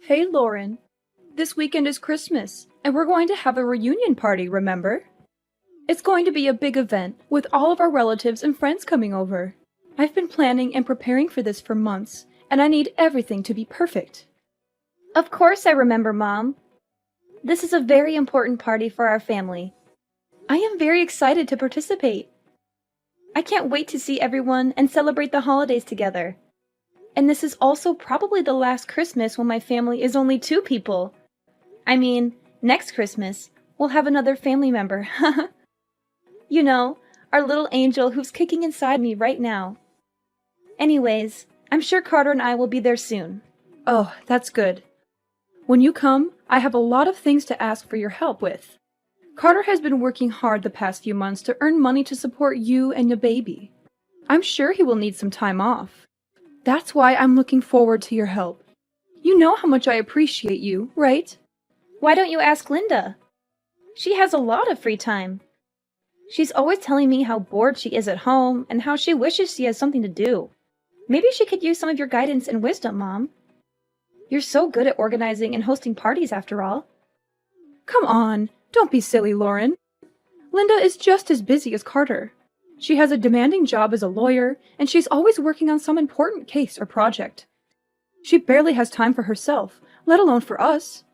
Hey, Lauren. This weekend is Christmas, and we're going to have a reunion party, remember? It's going to be a big event with all of our relatives and friends coming over. I've been planning and preparing for this for months, and I need everything to be perfect. Of course I remember, Mom. This is a very important party for our family. I am very excited to participate. I can't wait to see everyone and celebrate the holidays together. And this is also probably the last Christmas when my family is only 2 people. I mean, next Christmas, we'll have another family member. You know, our little angel who's kicking inside me right now. Anyways, I'm sure Carter and I will be there soon. Oh, that's good. When you come, I have a lot of things to ask for your help with. Carter has been working hard the past few months to earn money to support you and the baby. I'm sure he will need some time off. That's why I'm looking forward to your help. You know how much I appreciate you, right? Why don't you ask Linda? She has a lot of free time. She's always telling me how bored she is at home and how she wishes she has something to do. Maybe she could use some of your guidance and wisdom, Mom. You're so good at organizing and hosting parties after all. Come on, don't be silly, Lauren. Linda is just as busy as Carter. She has a demanding job as a lawyer, and she's always working on some important case or project. She barely has time for herself, let alone for us.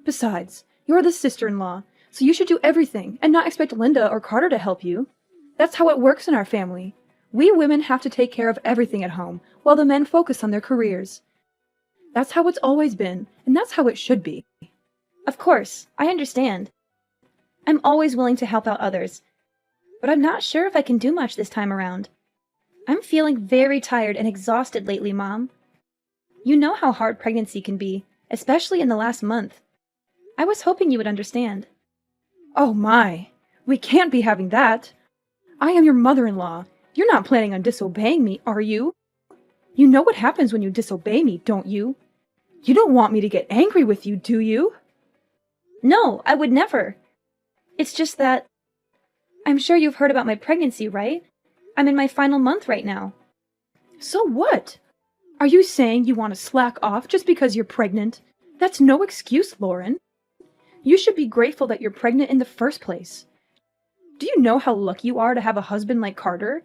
Besides, you're the sister-in-law, so you should do everything and not expect Linda or Carter to help you. That's how it works in our family. We women have to take care of everything at home, while the men focus on their careers. That's how it's always been, and that's how it should be. Of course, I understand. I'm always willing to help out others, but I'm not sure if I can do much this time around. I'm feeling very tired and exhausted lately, Mom. You know how hard pregnancy can be, especially in the last month. I was hoping you would understand. Oh my, we can't be having that. I am your mother-in-law. You're not planning on disobeying me, are you? You know what happens when you disobey me, don't you? You don't want me to get angry with you, do you? No, I would never. It's just that... I'm sure you've heard about my pregnancy, right? I'm in my final month right now. So what? Are you saying you want to slack off just because you're pregnant? That's no excuse, Lauren. You should be grateful that you're pregnant in the first place. Do you know how lucky you are to have a husband like Carter,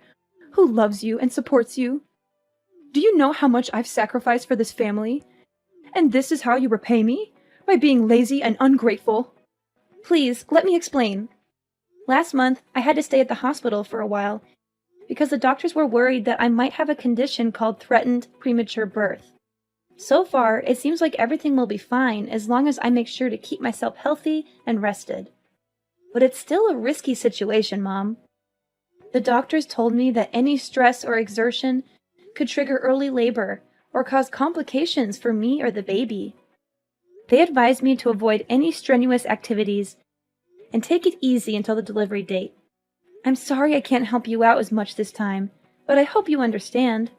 who loves you and supports you? Do you know how much I've sacrificed for this family? And this is how you repay me? By being lazy and ungrateful? Please, let me explain. Last month, I had to stay at the hospital for a while because the doctors were worried that I might have a condition called threatened premature birth. So far, it seems like everything will be fine as long as I make sure to keep myself healthy and rested. But it's still a risky situation, Mom. The doctors told me that any stress or exertion could trigger early labor or cause complications for me or the baby. They advised me to avoid any strenuous activities and take it easy until the delivery date. I'm sorry I can't help you out as much this time, but I hope you understand.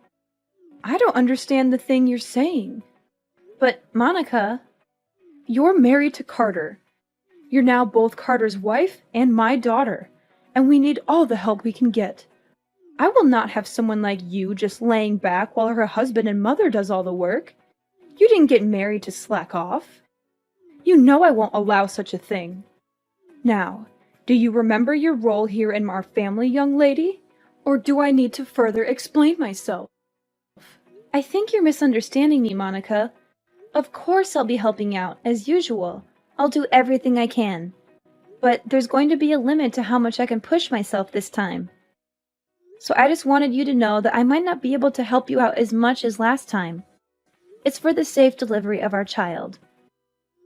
I don't understand the thing you're saying. But, Monica... You're married to Carter. You're now both Carter's wife and my daughter, and we need all the help we can get. I will not have someone like you just laying back while her husband and mother does all the work. You didn't get married to slack off. You know I won't allow such a thing. Now, do you remember your role here in our family, young lady? Or do I need to further explain myself? I think you're misunderstanding me, Monica. Of course I'll be helping out, as usual. I'll do everything I can. But there's going to be a limit to how much I can push myself this time. So I just wanted you to know that I might not be able to help you out as much as last time. It's for the safe delivery of our child.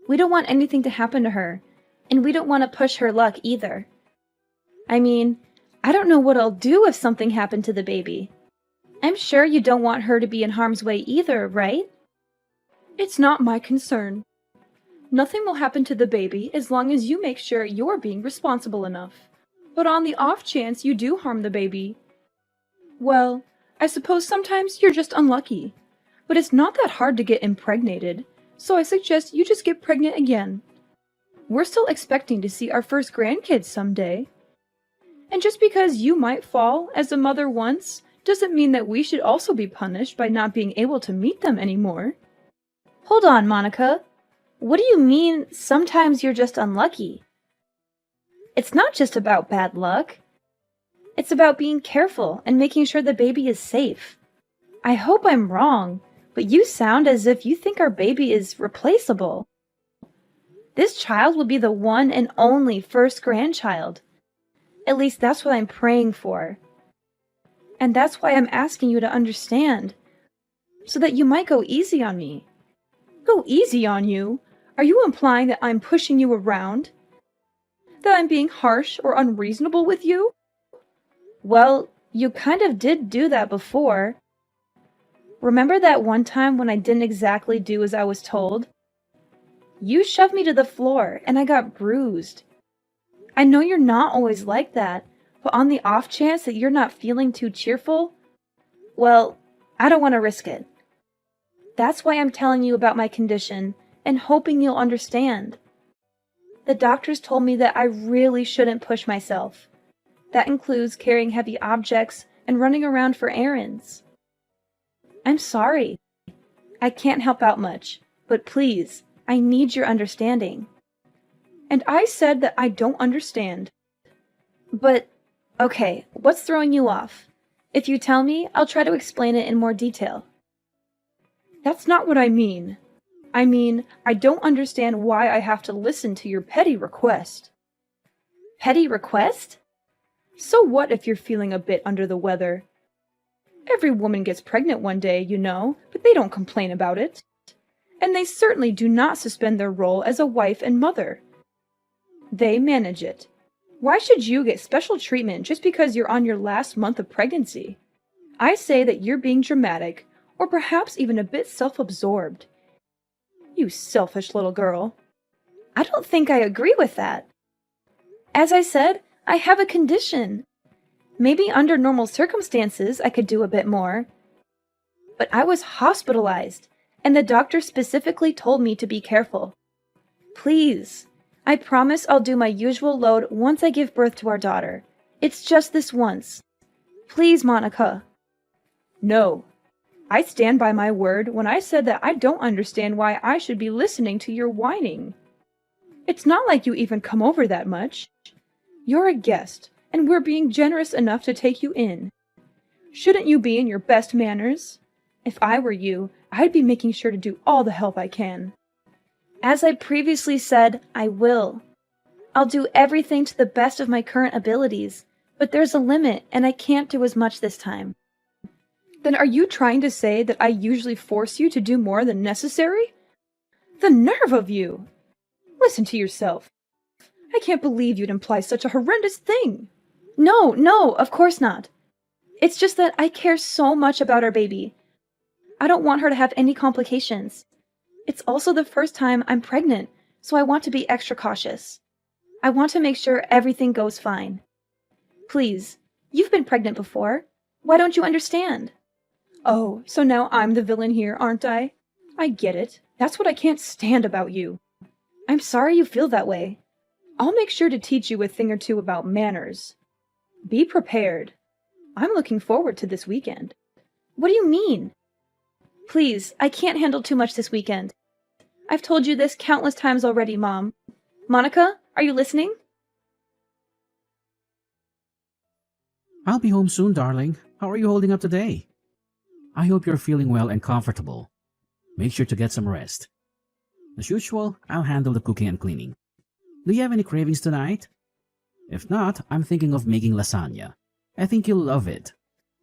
We don't want anything to happen to her, and we don't want to push her luck either. I mean, I don't know what I'll do if something happened to the baby. I'm sure you don't want her to be in harm's way either, right? It's not my concern. Nothing will happen to the baby as long as you make sure you're being responsible enough. But on the off chance you do harm the baby, well, I suppose sometimes you're just unlucky. But it's not that hard to get impregnated, so I suggest you just get pregnant again. We're still expecting to see our first grandkids someday. And just because you might fall as a mother once, doesn't mean that we should also be punished by not being able to meet them anymore. Hold on, Monica. What do you mean, sometimes you're just unlucky? It's not just about bad luck. It's about being careful and making sure the baby is safe. I hope I'm wrong, but you sound as if you think our baby is replaceable. This child will be the one and only first grandchild. At least that's what I'm praying for. And that's why I'm asking you to understand, so that you might go easy on me. Go easy on you? Are you implying that I'm pushing you around? That I'm being harsh or unreasonable with you? Well, you kind of did do that before. Remember that one time when I didn't exactly do as I was told? You shoved me to the floor and I got bruised. I know you're not always like that, but on the off chance that you're not feeling too cheerful, well, I don't want to risk it. That's why I'm telling you about my condition and hoping you'll understand. The doctors told me that I really shouldn't push myself. That includes carrying heavy objects and running around for errands. I'm sorry. I can't help out much, but please, I need your understanding. And I said that I don't understand. But, okay, what's throwing you off? If you tell me, I'll try to explain it in more detail. That's not what I mean. I mean, I don't understand why I have to listen to your petty request. Petty request? So what if you're feeling a bit under the weather? Every woman gets pregnant one day, you know, but they don't complain about it. And they certainly do not suspend their role as a wife and mother. They manage it. Why should you get special treatment just because you're on your last month of pregnancy? I say that you're being dramatic, or perhaps even a bit self-absorbed. You selfish little girl. I don't think I agree with that. As I said, I have a condition. Maybe under normal circumstances I could do a bit more. But I was hospitalized, and the doctor specifically told me to be careful. Please, I promise I'll do my usual load once I give birth to our daughter. It's just this once. Please, Monica. No. I stand by my word when I said that I don't understand why I should be listening to your whining. It's not like you even come over that much. You're a guest, and we're being generous enough to take you in. Shouldn't you be in your best manners? If I were you, I'd be making sure to do all the help I can. As I previously said, I will. I'll do everything to the best of my current abilities, but there's a limit, and I can't do as much this time. Then are you trying to say that I usually force you to do more than necessary? The nerve of you! Listen to yourself. I can't believe you'd imply such a horrendous thing. No, of course not. It's just that I care so much about our baby. I don't want her to have any complications. It's also the first time I'm pregnant, so I want to be extra cautious. I want to make sure everything goes fine. Please, you've been pregnant before. Why don't you understand? Oh, so now I'm the villain here, aren't I? I get it. That's what I can't stand about you. I'm sorry you feel that way. I'll make sure to teach you a thing or two about manners. Be prepared. I'm looking forward to this weekend. What do you mean? Please, I can't handle too much this weekend. I've told you this countless times already, Mom. Monica, are you listening? I'll be home soon, darling. How are you holding up today? I hope you're feeling well and comfortable. Make sure to get some rest. As usual, I'll handle the cooking and cleaning. Do you have any cravings tonight? If not, I'm thinking of making lasagna. I think you'll love it.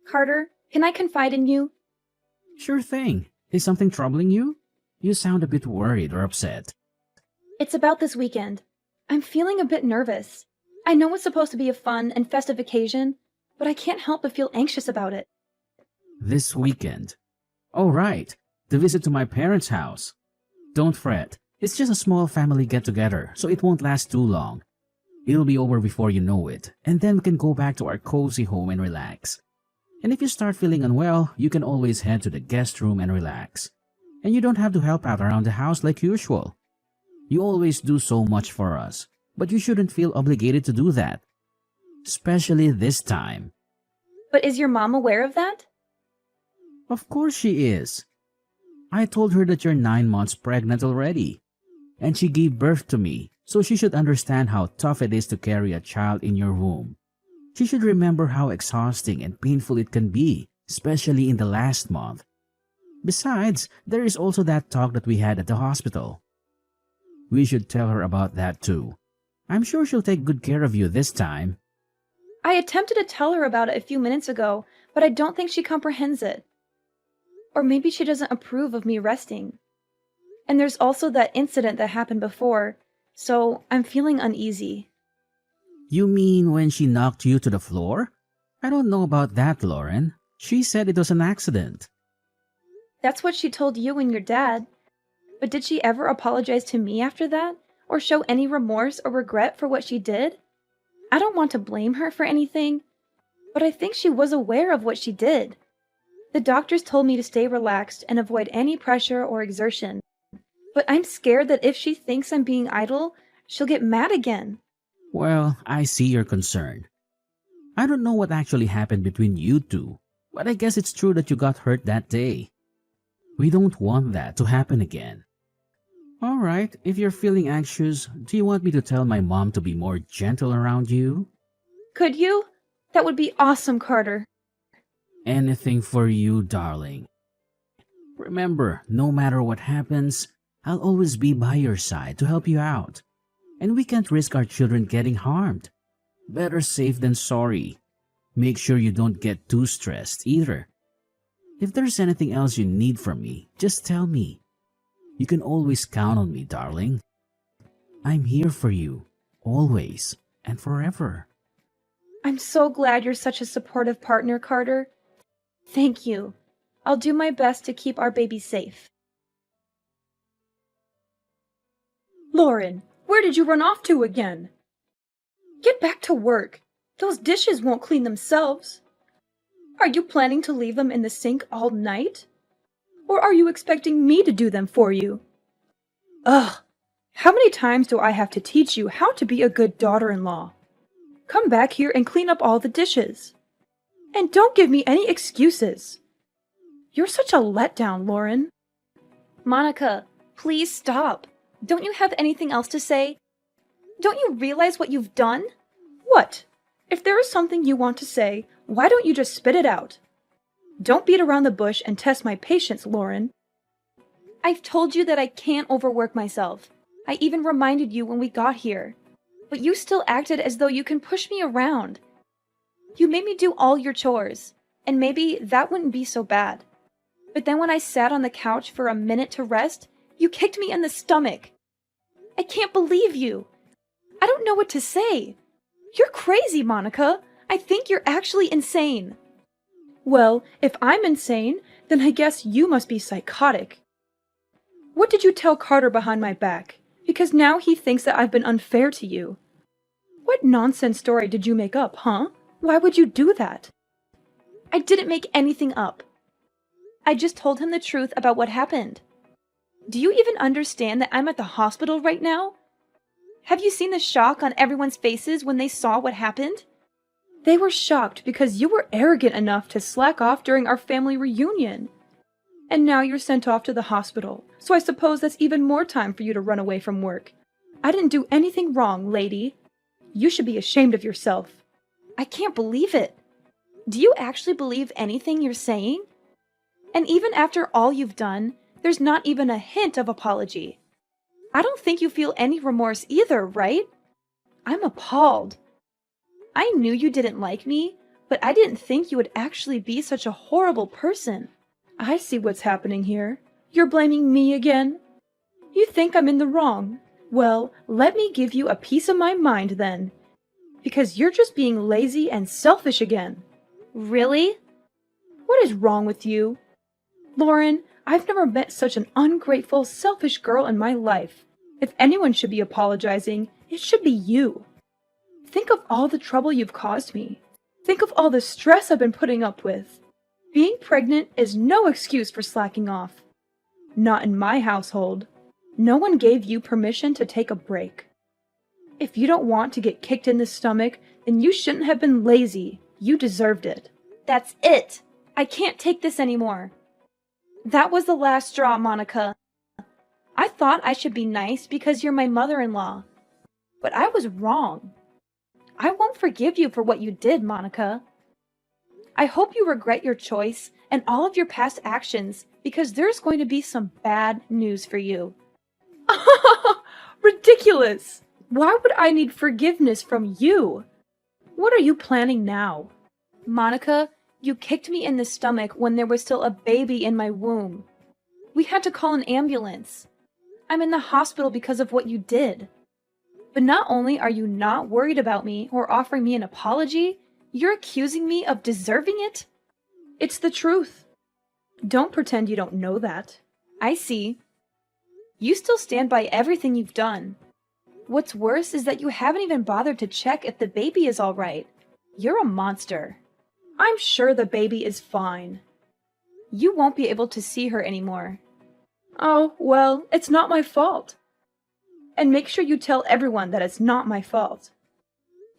Carter, can I confide in you? Sure thing. Is something troubling you? You sound a bit worried or upset. It's about this weekend. I'm feeling a bit nervous. I know it's supposed to be a fun and festive occasion, but I can't help but feel anxious about it. This weekend? Oh, right. The visit to my parents' house. Don't fret. It's just a small family get-together, so it won't last too long. It'll be over before you know it, and then we can go back to our cozy home and relax. And if you start feeling unwell, you can always head to the guest room and relax. And you don't have to help out around the house like usual. You always do so much for us, but you shouldn't feel obligated to do that. Especially this time. But is your mom aware of that? Of course she is. I told her that you're 9 months pregnant already. And she gave birth to me, so she should understand how tough it is to carry a child in your womb. She should remember how exhausting and painful it can be, especially in the last month. Besides, there is also that talk that we had at the hospital. We should tell her about that too. I'm sure she'll take good care of you this time. I attempted to tell her about it a few minutes ago, but I don't think she comprehends it. Or maybe she doesn't approve of me resting. And there's also that incident that happened before, so I'm feeling uneasy. You mean when she knocked you to the floor? I don't know about that, Lauren. She said it was an accident. That's what she told you and your dad. But did she ever apologize to me after that? Or show any remorse or regret for what she did? I don't want to blame her for anything, but I think she was aware of what she did. The doctors told me to stay relaxed and avoid any pressure or exertion. But I'm scared that if she thinks I'm being idle, she'll get mad again. Well, I see your concern. I don't know what actually happened between you two, but I guess it's true that you got hurt that day. We don't want that to happen again. All right, if you're feeling anxious, do you want me to tell my mom to be more gentle around you? Could you? That would be awesome, Carter. Anything for you, darling. Remember, no matter what happens, I'll always be by your side to help you out. And we can't risk our children getting harmed. Better safe than sorry. Make sure you don't get too stressed either. If there's anything else you need from me, just tell me. You can always count on me, darling. I'm here for you, always and forever. I'm so glad you're such a supportive partner, Carter. Thank you. I'll do my best to keep our baby safe. Lauren, where did you run off to again? Get back to work. Those dishes won't clean themselves. Are you planning to leave them in the sink all night? Or are you expecting me to do them for you? Ugh! How many times do I have to teach you how to be a good daughter-in-law? Come back here and clean up all the dishes. And don't give me any excuses. You're such a letdown, Lauren. Monica, please stop. Don't you have anything else to say? Don't you realize what you've done? What? If there is something you want to say, why don't you just spit it out? Don't beat around the bush and test my patience, Lauren. I've told you that I can't overwork myself. I even reminded you when we got here. But you still acted as though you can push me around. You made me do all your chores, and maybe that wouldn't be so bad. But then when I sat on the couch for a minute to rest, you kicked me in the stomach. I can't believe you. I don't know what to say. You're crazy, Monica. I think you're actually insane. Well, if I'm insane, then I guess you must be psychotic. What did you tell Carter behind my back? Because now he thinks that I've been unfair to you. What nonsense story did you make up, huh? Why would you do that? I didn't make anything up. I just told him the truth about what happened. Do you even understand that I'm at the hospital right now? Have you seen the shock on everyone's faces when they saw what happened? They were shocked because you were arrogant enough to slack off during our family reunion. And now you're sent off to the hospital, so I suppose that's even more time for you to run away from work. I didn't do anything wrong, lady. You should be ashamed of yourself. I can't believe it. Do you actually believe anything you're saying? And even after all you've done, there's not even a hint of apology. I don't think you feel any remorse either, right? I'm appalled. I knew you didn't like me, but I didn't think you would actually be such a horrible person. I see what's happening here. You're blaming me again? You think I'm in the wrong? Well, let me give you a piece of my mind then. Because you're just being lazy and selfish again. Really? What is wrong with you? Lauren, I've never met such an ungrateful, selfish girl in my life. If anyone should be apologizing, it should be you. Think of all the trouble you've caused me. Think of all the stress I've been putting up with. Being pregnant is no excuse for slacking off. Not in my household. No one gave you permission to take a break. If you don't want to get kicked in the stomach, then you shouldn't have been lazy. You deserved it. That's it. I can't take this anymore. That was the last straw, Monica. I thought I should be nice because you're my mother-in-law. But I was wrong. I won't forgive you for what you did, Monica. I hope you regret your choice and all of your past actions because there's going to be some bad news for you. Ridiculous! Why would I need forgiveness from you? What are you planning now? Monica, you kicked me in the stomach when there was still a baby in my womb. We had to call an ambulance. I'm in the hospital because of what you did. But not only are you not worried about me or offering me an apology, you're accusing me of deserving it? It's the truth. Don't pretend you don't know that. I see. You still stand by everything you've done. What's worse is that you haven't even bothered to check if the baby is all right. You're a monster. I'm sure the baby is fine. You won't be able to see her anymore. Oh, well, it's not my fault. And make sure you tell everyone that it's not my fault.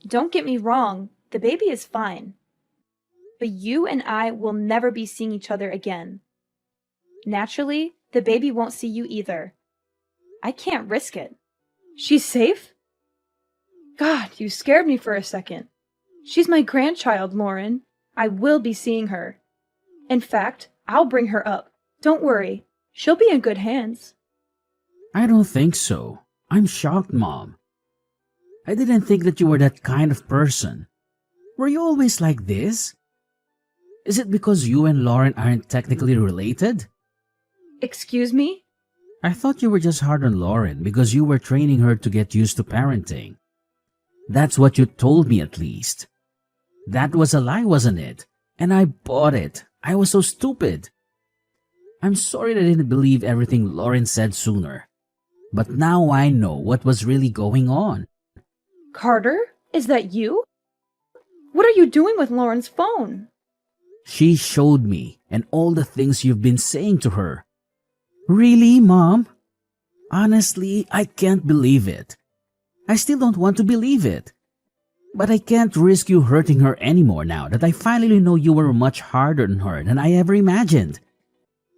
Don't get me wrong, the baby is fine. But you and I will never be seeing each other again. Naturally, the baby won't see you either. I can't risk it. She's safe? God, you scared me for a second. She's my grandchild, Lauren. I will be seeing her. In fact, I'll bring her up. Don't worry. She'll be in good hands. I don't think so. I'm shocked, Mom. I didn't think that you were that kind of person. Were you always like this? Is it because you and Lauren aren't technically related? Excuse me? I thought you were just hard on Lauren because you were training her to get used to parenting. That's what you told me at least. That was a lie, wasn't it? And I bought it. I was so stupid. I'm sorry that I didn't believe everything Lauren said sooner. But now I know what was really going on. Carter, is that you? What are you doing with Lauren's phone? She showed me and all the things you've been saying to her. Really, Mom? Honestly, I can't believe it. I still don't want to believe it. But I can't risk you hurting her anymore now that I finally know you were much harder on her than I ever imagined.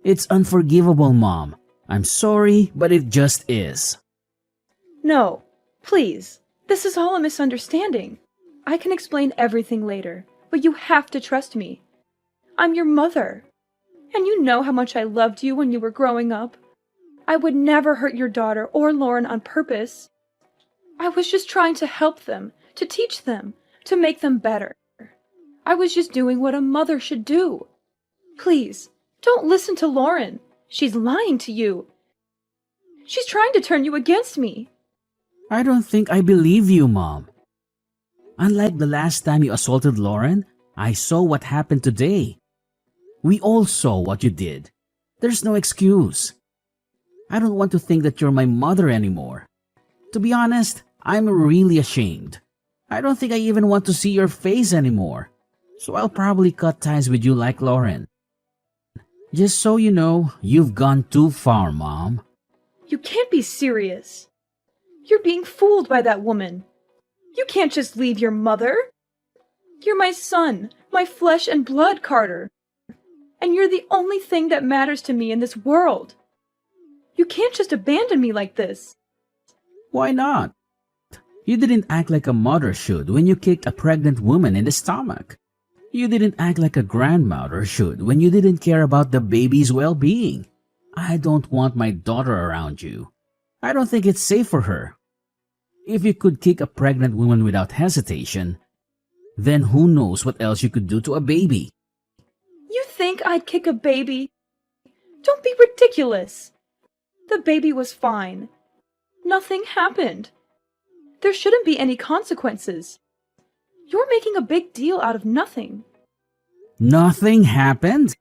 It's unforgivable, Mom. I'm sorry, but it just is. No, please. This is all a misunderstanding. I can explain everything later, but you have to trust me. I'm your mother. And you know how much I loved you when you were growing up. I would never hurt your daughter or Lauren on purpose. I was just trying to help them, to teach them, to make them better. I was just doing what a mother should do. Please, don't listen to Lauren. She's lying to you. She's trying to turn you against me. I don't think I believe you, Mom. Unlike the last time you assaulted Lauren, I saw what happened today. We all saw what you did. There's no excuse. I don't want to think that you're my mother anymore. To be honest, I'm really ashamed. I don't think I even want to see your face anymore. So I'll probably cut ties with you like Lauren. Just so you know, you've gone too far, Mom. You can't be serious. You're being fooled by that woman. You can't just leave your mother. You're my son, my flesh and blood, Carter. And you're the only thing that matters to me in this world. You can't just abandon me like this. Why not? You didn't act like a mother should when you kicked a pregnant woman in the stomach. You didn't act like a grandmother should when you didn't care about the baby's well-being. I don't want my daughter around you. I don't think it's safe for her. If you could kick a pregnant woman without hesitation, then who knows what else you could do to a baby. You think I'd kick a baby? Don't be ridiculous. The baby was fine. Nothing happened. There shouldn't be any consequences. You're making a big deal out of nothing. Nothing happened?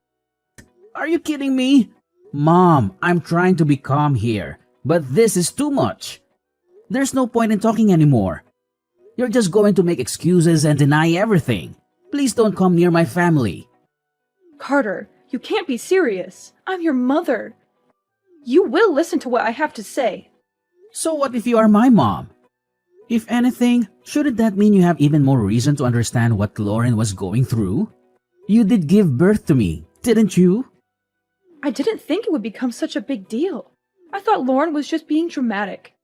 Are you kidding me? Mom, I'm trying to be calm here, but this is too much. There's no point in talking anymore. You're just going to make excuses and deny everything. Please don't come near my family. Carter, you can't be serious. I'm your mother. You will listen to what I have to say. So what if you are my mom? If anything, shouldn't that mean you have even more reason to understand what Lauren was going through? You did give birth to me, didn't you? I didn't think it would become such a big deal. I thought Lauren was just being dramatic.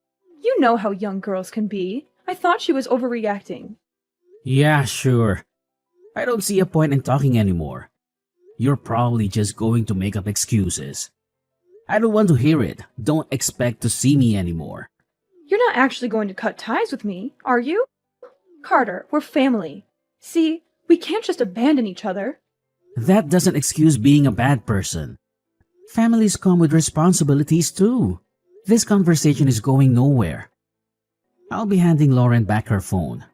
You know how young girls can be. I thought she was overreacting. Yeah, sure. I don't see a point in talking anymore. You're probably just going to make up excuses. I don't want to hear it. Don't expect to see me anymore. You're not actually going to cut ties with me, are you? Carter, we're family. See, we can't just abandon each other. That doesn't excuse being a bad person. Families come with responsibilities too. This conversation is going nowhere. I'll be handing Lauren back her phone.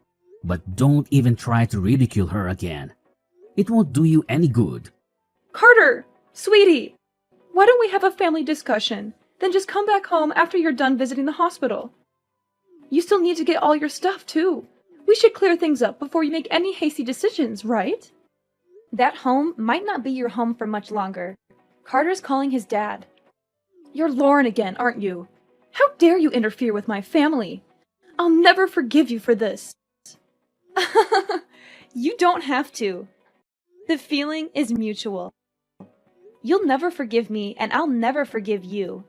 But don't even try to ridicule her again. It won't do you any good. Carter! Sweetie! Why don't we have a family discussion? Then just come back home after you're done visiting the hospital. You still need to get all your stuff, too. We should clear things up before you make any hasty decisions, right? That home might not be your home for much longer. Carter's calling his dad. You're Lauren again, aren't you? How dare you interfere with my family? I'll never forgive you for this. You don't have to. The feeling is mutual. You'll never forgive me, and I'll never forgive you.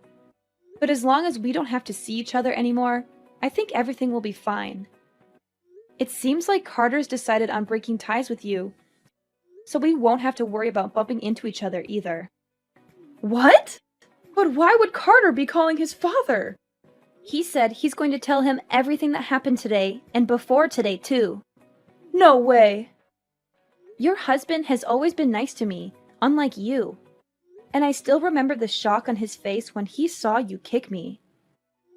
But as long as we don't have to see each other anymore, I think everything will be fine. It seems like Carter's decided on breaking ties with you, so we won't have to worry about bumping into each other either. What? But why would Carter be calling his father? He said he's going to tell him everything that happened today, and before today too. No way. Your husband has always been nice to me, unlike you. And I still remember the shock on his face when he saw you kick me.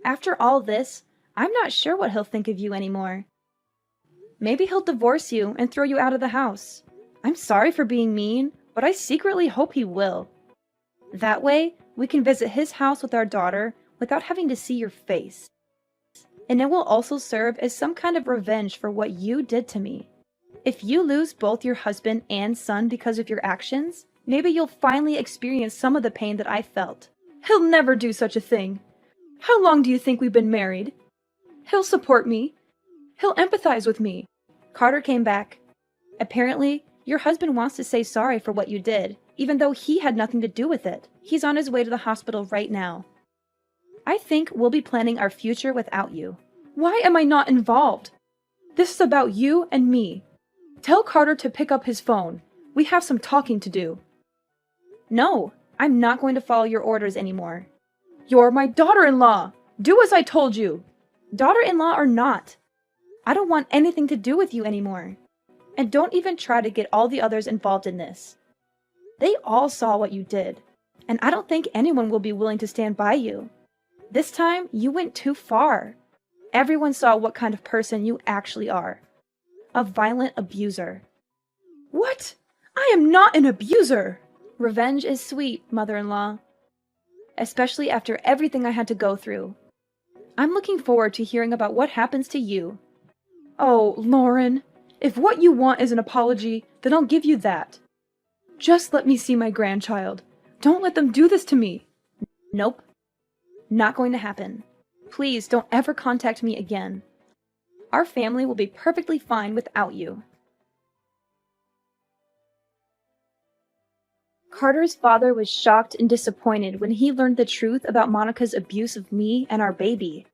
After all this, I'm not sure what he'll think of you anymore. Maybe he'll divorce you and throw you out of the house. I'm sorry for being mean, but I secretly hope he will. That way, we can visit his house with our daughter without having to see your face. And it will also serve as some kind of revenge for what you did to me. If you lose both your husband and son because of your actions, maybe you'll finally experience some of the pain that I felt. He'll never do such a thing. How long do you think we've been married? He'll support me. He'll empathize with me. Carter came back. Apparently, your husband wants to say sorry for what you did, even though he had nothing to do with it. He's on his way to the hospital right now. I think we'll be planning our future without you. Why am I not involved? This is about you and me. Tell Carter to pick up his phone. We have some talking to do. No, I'm not going to follow your orders anymore. You're my daughter-in-law. Do as I told you. Daughter-in-law or not, I don't want anything to do with you anymore. And don't even try to get all the others involved in this. They all saw what you did, and I don't think anyone will be willing to stand by you. This time, you went too far. Everyone saw what kind of person you actually are. A violent abuser. What? I am not an abuser. Revenge is sweet, mother-in-law. Especially after everything I had to go through. I'm looking forward to hearing about what happens to you. Oh, Lauren, if what you want is an apology, then I'll give you that. Just let me see my grandchild. Don't let them do this to me. Nope. Not going to happen. Please don't ever contact me again. Our family will be perfectly fine without you. Carter's father was shocked and disappointed when he learned the truth about Monica's abuse of me and our baby.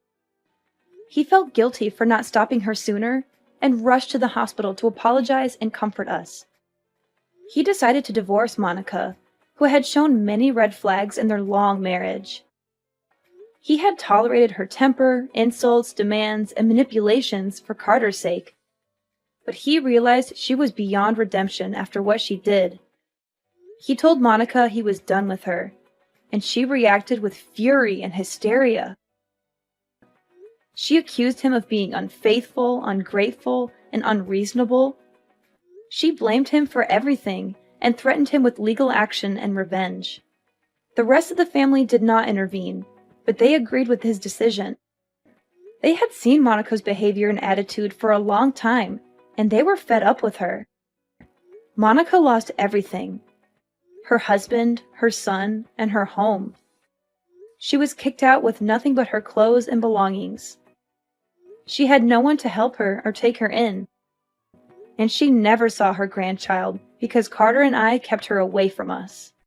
He felt guilty for not stopping her sooner and rushed to the hospital to apologize and comfort us. He decided to divorce Monica, who had shown many red flags in their long marriage. He had tolerated her temper, insults, demands, and manipulations for Carter's sake. But he realized she was beyond redemption after what she did. He told Monica he was done with her, and she reacted with fury and hysteria. She accused him of being unfaithful, ungrateful, and unreasonable. She blamed him for everything and threatened him with legal action and revenge. The rest of the family did not intervene, but they agreed with his decision. They had seen Monica's behavior and attitude for a long time, and they were fed up with her. Monica lost everything: her husband, her son, and her home. She was kicked out with nothing but her clothes and belongings. She had no one to help her or take her in. And she never saw her grandchild because Carter and I kept her away from us.